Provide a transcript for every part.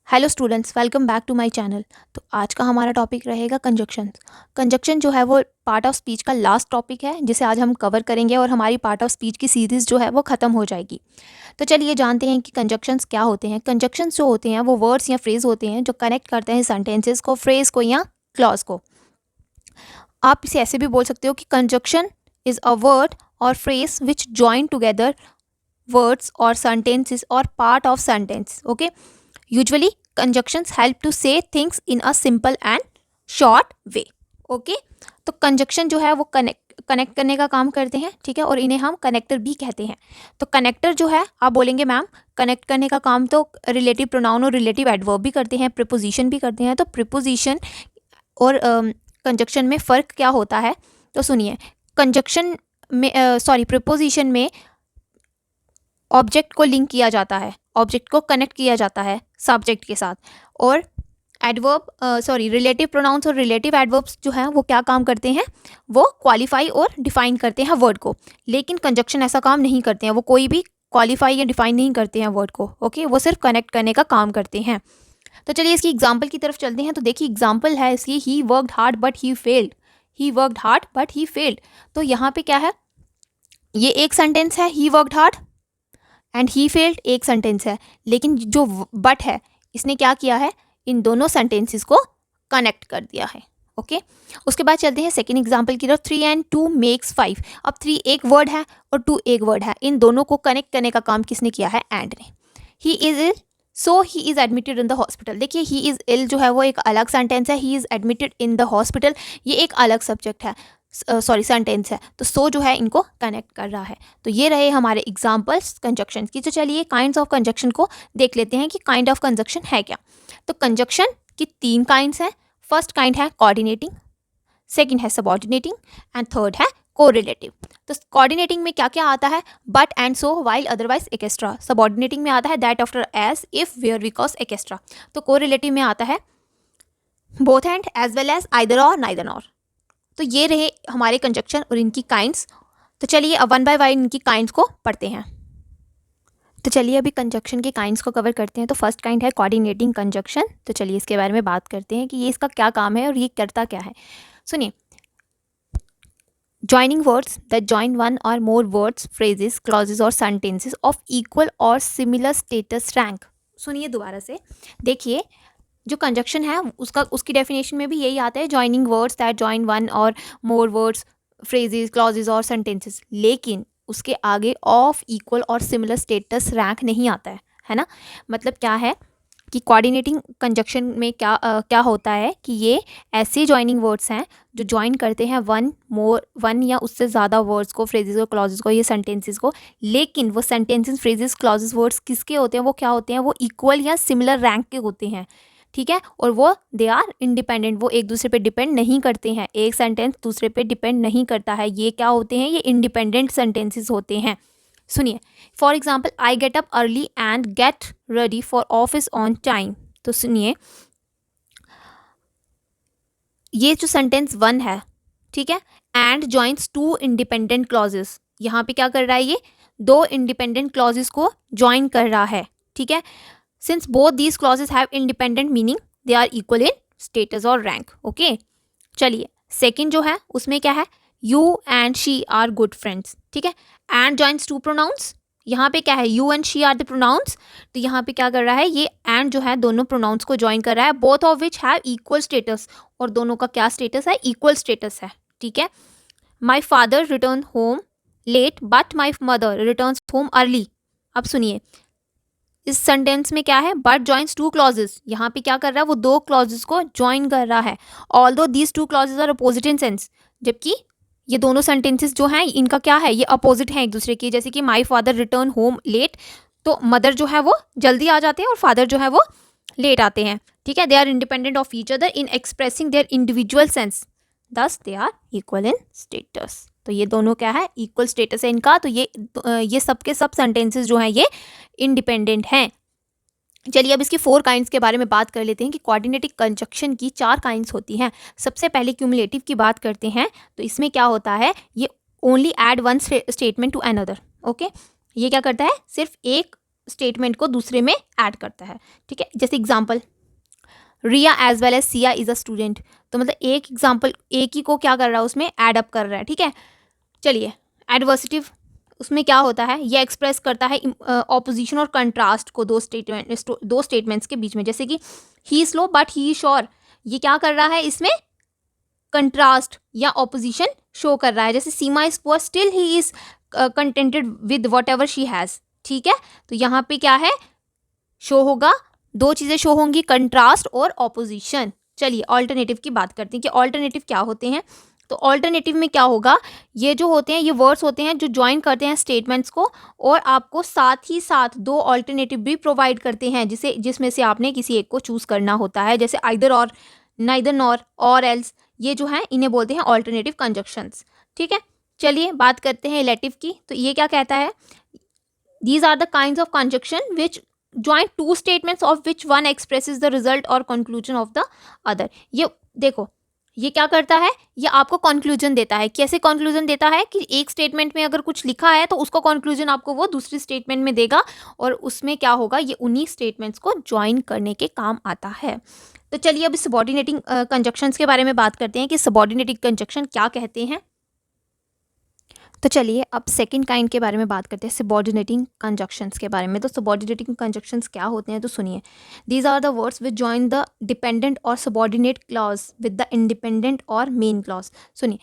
Hello students, welcome back to my channel. तो आज का हमारा टॉपिक रहेगा कंजक्शन। कंजक्शन जो है वो पार्ट ऑफ स्पीच का लास्ट टॉपिक है जिसे आज हम कवर करेंगे और हमारी पार्ट ऑफ स्पीच की सीरीज़ जो है वो ख़त्म हो जाएगी। तो चलिए जानते हैं कि कंजक्शंस क्या होते हैं। कंजक्शंस जो होते हैं वो वर्ड्स या फ्रेज होते हैं जो कनेक्ट करते हैं सेंटेंसेस को, फ्रेज को या क्लॉज को। आप इसे ऐसे भी बोल सकते हो कि कंजक्शन इज़ अ वर्ड और phrase which join together words or sentences or part of sentence. Okay, usually conjunctions help to say things in a simple and short way. Okay, तो कंजक्शन जो है वो कनेक्ट करने का काम करते हैं, ठीक है, और इन्हें हम कनेक्टर भी कहते हैं। तो कनेक्टर जो है, आप बोलेंगे मैम कनेक्ट करने का काम तो रिलेटिव प्रोनाउन और रिलेटिव एडवर्ब भी करते हैं, प्रीपोजिशन भी करते हैं। तो प्रीपोजिशन और कंजक्शन में फ़र्क क्या होता है, तो सुनिए। कंजक्शन में प्रीपोजिशन में ऑब्जेक्ट को लिंक किया जाता है, ऑब्जेक्ट को कनेक्ट किया जाता है सब्जेक्ट के साथ। और रिलेटिव प्रोनाउंस और रिलेटिव एडवर्ब्स जो हैं वो क्या काम करते हैं, वो क्वालिफाई और डिफाइन करते हैं वर्ड को। लेकिन कंजक्शन ऐसा काम नहीं करते हैं, वो कोई भी क्वालिफाई या डिफाइन नहीं करते हैं वर्ड को। ओके, वो सिर्फ कनेक्ट करने का काम करते हैं। तो चलिए इसकी एग्जाम्पल की तरफ चलते हैं। तो देखिए एग्जाम्पल है इसकी, he worked hard but he failed. He worked hard but he failed. तो यहाँ पे क्या है, ये एक सेंटेंस है, he worked hard and he failed, एक सेंटेंस है। लेकिन जो बट है इसने क्या किया है, इन दोनों सेंटेंसेस को कनेक्ट कर दिया है। ओके, उसके बाद चलते हैं सेकेंड एग्जाम्पल की तरफ। 3 and 2 makes 5। अब 3 एक वर्ड है और 2 एक वर्ड है, इन दोनों को कनेक्ट करने का काम किसने किया है, एंड ने। He is ill so he is admitted in the hospital. देखिए ही इज इल जो है वो एक अलग सेंटेंस है, ही is admitted in the hospital ये एक अलग सब्जेक्ट है, सेंटेंस है। तो सो जो है इनको कनेक्ट कर रहा है। तो ये रहे हमारे एग्जांपल्स कंजक्शन की। तो चलिए काइंड्स ऑफ कंजक्शन को देख लेते हैं कि काइंड ऑफ कंजक्शन है क्या। तो कंजक्शन की 3 काइंड्स हैं। फर्स्ट काइंड है कोऑर्डिनेटिंग, सेकंड है सबऑर्डिनेटिंग एंड थर्ड है कोरिलेटिव। तो कोऑर्डिनेटिंग में क्या क्या आता है, but and so while otherwise extra. Subordinating में आता है that after as if where because extra. तो कोरिलेटिव में आता है both and as well as either और नाइदर और। तो ये रहे हमारे कंजक्शन और इनकी काइंड्स। तो चलिए अब वन बाय वन इनकी काइंड्स को पढ़ते हैं। तो चलिए अभी कंजक्शन के काइंड्स को कवर करते हैं। तो फर्स्ट काइंड है कोऑर्डिनेटिंग कंजक्शन। तो चलिए इसके बारे में बात करते हैं कि ये इसका क्या काम है और ये करता क्या है। सुनिए, joining words that join one और मोर वर्ड्स, फ्रेजेस, क्लॉजेज और सेंटेंसेस ऑफ इक्वल और सिमिलर स्टेटस रैंक। सुनिए दोबारा से, देखिए जो कंजक्शन है उसकी डेफिनेशन में भी यही आता है, joining words that join one और मोर वर्ड्स, फ्रेजेस, क्लॉजेज और सेंटेंसेस। लेकिन उसके आगे ऑफ, इक्वल और सिमिलर स्टेटस रैंक नहीं आता है ना। मतलब क्या है कि कोऑर्डिनेटिंग कंजक्शन में क्या होता है कि ये ऐसे जॉइनिंग वर्ड्स हैं जो जॉइन करते हैं वन या उससे ज़्यादा वर्ड्स को, फ्रेजेस को, क्लॉजेस को, ये सेंटेंसेस को। लेकिन वो सेंटेंसेस, फ्रेजेस, क्लॉजेस, वर्ड्स किसके होते हैं, वो क्या होते हैं, वो इक्वल या सिमिलर रैंक के होते हैं, ठीक है। और वो दे आर इंडिपेंडेंट, वो एक दूसरे पे डिपेंड नहीं करते हैं। एक सेंटेंस दूसरे पे डिपेंड नहीं करता है। ये क्या होते हैं, ये इंडिपेंडेंट सेंटेंसेस होते हैं। सुनिए, for example I get up early and get ready for office on time. तो सुनिए, ये जो सेंटेंस 1 है, ठीक है, एंड जॉइंस 2 इंडिपेंडेंट क्लॉजेस। यहाँ पे क्या कर रहा है, ये 2 इंडिपेंडेंट क्लॉजेस को ज्वाइन कर रहा है, ठीक है। Since both these clauses have independent meaning, they are equal in status और rank. Okay? चलिए सेकंड जो है उसमें क्या है, you and she are good friends, ठीक है। and joins 2 pronouns, यहाँ पे क्या है, you and she are the pronouns। तो यहाँ पे क्या कर रहा है, ये and जो है दोनों pronouns को join कर रहा है, both of which have equal status। और दोनों का क्या status है, equal status है, ठीक है। my father returned home late but my mother returns home early। अब सुनिए, इस सेंटेंस में क्या है, बट जॉइंस 2 क्लॉजेस। यहाँ पे क्या कर रहा है, वो 2 क्लॉजेस को ज्वाइन कर रहा है। Although these 2 clauses are opposite in sense, जबकि ये दोनों सेंटेंसेस जो हैं इनका क्या है, ये अपोजिट हैं एक दूसरे के। जैसे कि my father return home late, तो मदर जो है वो जल्दी आ जाते हैं और फादर जो है वो लेट आते हैं, ठीक है। They are independent of each other in expressing their individual sense, thus they are equal in status. तो ये दोनों क्या है, इक्वल स्टेटस है इनका। तो ये सब के सब सेंटेंसेस जो हैं ये इंडिपेंडेंट हैं। चलिए अब इसकी 4 काइंड्स के बारे में बात कर लेते हैं कि कोऑर्डिनेटिंग कंजक्शन की 4 काइंड्स होती हैं। सबसे पहले क्यूमुलेटिव की बात करते हैं। तो इसमें क्या होता है, ये only add one statement to another. Okay, ये क्या करता है, सिर्फ एक स्टेटमेंट को दूसरे में ऐड करता है, ठीक है। जैसे example, Riya as well as Siya is a student, तो मतलब एक एग्जाम्पल एक ही को क्या कर रहा है, उसमें एड अप कर रहा है, ठीक है। चलिए, एडवर्सिटिव, उसमें क्या होता है, ये एक्सप्रेस करता है ऑपोजिशन और कंट्रास्ट को दो स्टेटमेंट्स के बीच में। जैसे कि ही स्लो बट ही श्योर, ये क्या कर रहा है, इसमें कंट्रास्ट या ऑपोजिशन शो कर रहा है। जैसे Seema is poor still he is contented with whatever she has, ठीक है। तो यहाँ पे क्या है, शो होगा, दो चीजें शो होंगी, कंट्रास्ट और ऑपोजिशन। चलिए ऑल्टरनेटिव की बात करते हैं कि ऑल्टरनेटिव क्या होते हैं। तो ऑल्टरनेटिव में क्या होगा, ये जो होते हैं ये वर्ड्स होते हैं जो ज्वाइन करते हैं स्टेटमेंट्स को, और आपको साथ ही साथ दो ऑल्टरनेटिव भी प्रोवाइड करते हैं, जिसमें से आपने किसी एक को चूज करना होता है। जैसे आइदर और, नाइदर नॉर, और एल्स, ये जो है इन्हें बोलते हैं ऑल्टरनेटिव कंजक्शंस, ठीक है। चलिए बात करते हैं इलेटिव की। तो ये क्या कहता है, these are the kinds of conjunction which join two statements of which one expresses the result or conclusion of the other। ये देखो, ये क्या करता है, ये आपको कंक्लूजन देता है। कैसे कंक्लूजन देता है कि एक स्टेटमेंट में अगर कुछ लिखा है तो उसका कंक्लूजन आपको वो दूसरी स्टेटमेंट में देगा, और उसमें क्या होगा, ये उन्हीं स्टेटमेंट्स को ज्वाइन करने के काम आता है। तो चलिए अब सबऑर्डिनेटिंग कंजक्शंस के बारे में बात करते हैं कि सबऑर्डिनेटिंग कंजक्शन क्या कहते हैं। तो चलिए अब सेकंड काइंड के बारे में बात करते हैं, सबऑर्डिनेटिंग कंजक्शंस के बारे में। तो सबऑर्डिनेटिंग कंजक्शंस क्या होते हैं, तो सुनिए, these are the words which join the dependent और subordinate clause with the independent और मेन क्लॉज। सुनिए,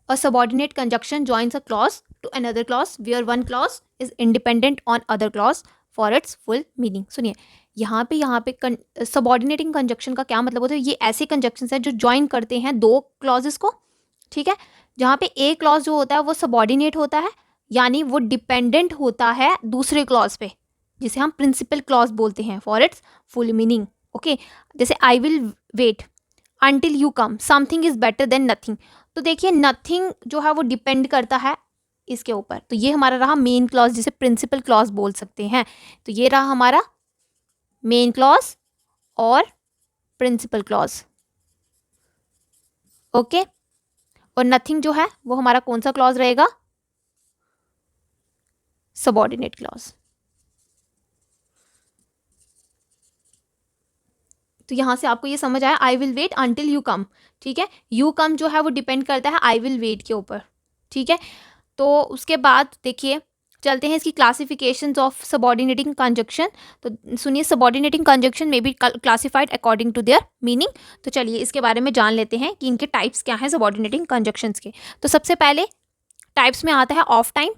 a subordinate conjunction joins a clause to another clause where one clause is independent on other clause for its full meaning. सुनिए, यहाँ पे subordinating conjunction का क्या मतलब होता है, ये ऐसे कंजक्शंस हैं जो ज्वाइन करते हैं दो क्लॉजेस को, ठीक है, जहाँ पे एक क्लॉज जो होता है वो सबऑर्डिनेट होता है, यानी वो डिपेंडेंट होता है दूसरे क्लॉज पे, जिसे हम प्रिंसिपल क्लॉज बोलते हैं for its full meaning, okay. जैसे I will wait until you come, something is better than nothing. तो देखिए, नथिंग जो है वो डिपेंड करता है इसके ऊपर, तो ये हमारा रहा मेन क्लॉज, जिसे प्रिंसिपल क्लॉज बोल सकते हैं। तो ये रहा हमारा मेन क्लॉज और प्रिंसिपल क्लॉज, ओके। और नथिंग जो है वो हमारा कौन सा क्लॉज रहेगा, सबऑर्डिनेट क्लॉज। तो यहां से आपको ये समझ आया, I will wait until you come, ठीक है। यू कम जो है वो डिपेंड करता है आई विल वेट के ऊपर, ठीक है। तो उसके बाद देखिए, चलते हैं इसकी क्लासिफिकेशंस ऑफ सबऑर्डिनेटिंग कंजक्शन। तो सुनिए, subordinating conjunction may be classified according to their meaning. तो चलिए इसके बारे में जान लेते हैं कि इनके टाइप्स क्या हैं सबऑर्डिनेटिंग कंजक्शंस के। तो सबसे पहले टाइप्स में आता है ऑफ टाइम।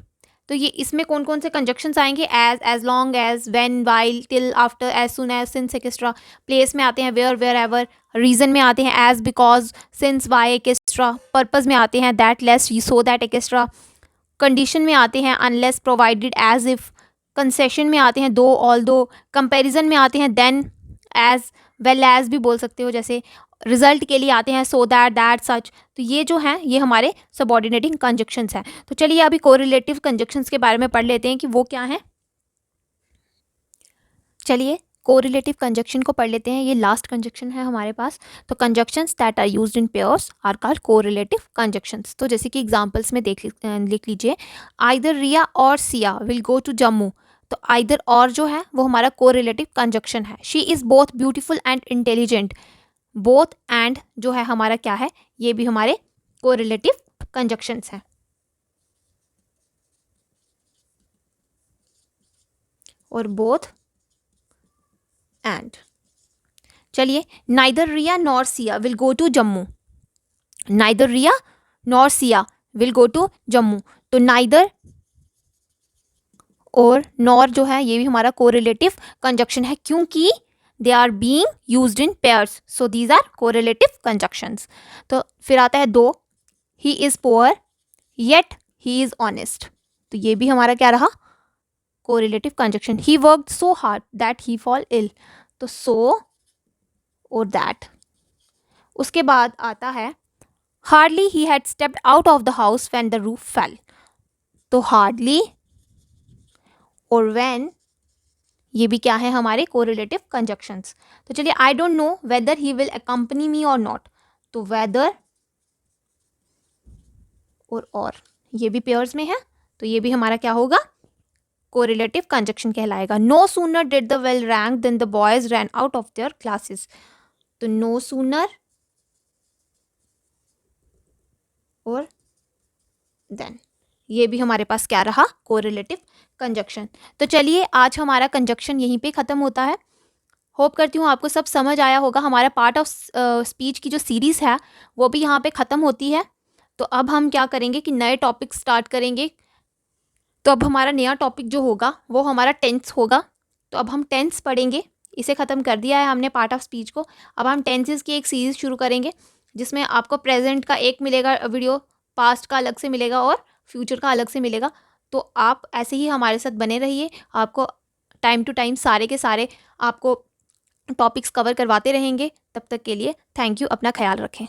तो ये इसमें कौन कौन से कंजक्शंस आएंगे, as long as, when, while, till, after, as soon as, since extra. Place में आते हैं वेयर, वेयर एवर। रीजन में आते हैं as, because, since, why, extra. Purpose में आते हैं that, lest, so that, extra. Condition में आते हैं unless, provided, as if. Concession में आते हैं दो, ऑल दो। कंपेरिजन में आते हैं देन, एज, वेल एज भी बोल सकते हो जैसे। रिजल्ट के लिए आते हैं सो दैट, दैट, सच। तो ये जो हैं ये हमारे सबऑर्डिनेटिंग कंजक्शंस हैं। तो चलिए अभी कोरिलेटिव कंजक्शंस के बारे में पढ़ लेते हैं कि वो क्या हैं। चलिए कोरिलेटिव कंजक्शन को पढ़ लेते हैं, ये लास्ट कंजक्शन है हमारे पास। तो conjunctions that are used in pairs are called correlative conjunctions. तो जैसे कि एग्जांपल्स में लिख लीजिए, either Riya or Siya will go to Jammu. तो आइदर और जो है वो हमारा कोरिलेटिव कंजक्शन है। She is both beautiful and intelligent. Both and जो है हमारा क्या है, ये भी हमारे कोरिलेटिव कंजक्शंस हैं। और बोथ एंड, चलिए, neither Riya nor Siya will go to Jammu. Neither Riya nor Siya will go to Jammu. तो नाइदर और नॉर जो है ये भी हमारा कोरिलेटिव कंजक्शन है, क्योंकि they are being used in pairs, so these are correlative conjunctions. तो फिर आता है though, he is poor yet he is honest. तो ये भी हमारा क्या रहा, correlative conjunction. He worked so hard that he fall ill. तो सो और दैट। उसके बाद आता है hardly he had stepped out of the house when the roof fell. तो हार्डली और व्हेन ये भी क्या है, हमारे कोरिलेटिव कंजक्शंस। तो चलिए, I don't know whether he will accompany मी और नॉट। तो वेदर और ये भी पेयर्स में है, तो ये भी हमारा क्या होगा, कोरिलेटिव कंजक्शन कहलाएगा। No sooner did the bell rang than the boys ran out of their classes. तो नो सूनर और देन, ये भी हमारे पास क्या रहा, कोरिलेटिव कंजक्शन। तो चलिए आज हमारा कंजक्शन यहीं पे ख़त्म होता है। होप करती हूँ आपको सब समझ आया होगा। हमारा पार्ट ऑफ स्पीच की जो सीरीज़ है वो भी यहाँ पे ख़त्म होती है। तो अब हम क्या करेंगे कि नए टॉपिक स्टार्ट करेंगे। तो अब हमारा नया टॉपिक जो होगा वो हमारा टेंस होगा। तो अब हम टेंस पढ़ेंगे। इसे ख़त्म कर दिया है हमने पार्ट ऑफ स्पीच को। अब हम टेंसेस की एक सीरीज़ शुरू करेंगे जिसमें आपको प्रेजेंट का एक मिलेगा वीडियो, पास्ट का अलग से मिलेगा और फ्यूचर का अलग से मिलेगा। तो आप ऐसे ही हमारे साथ बने रहिए। आपको टाइम टू टाइम सारे के सारे आपको टॉपिक्स कवर करवाते रहेंगे। तब तक के लिए थैंक यू। अपना ख्याल रखें।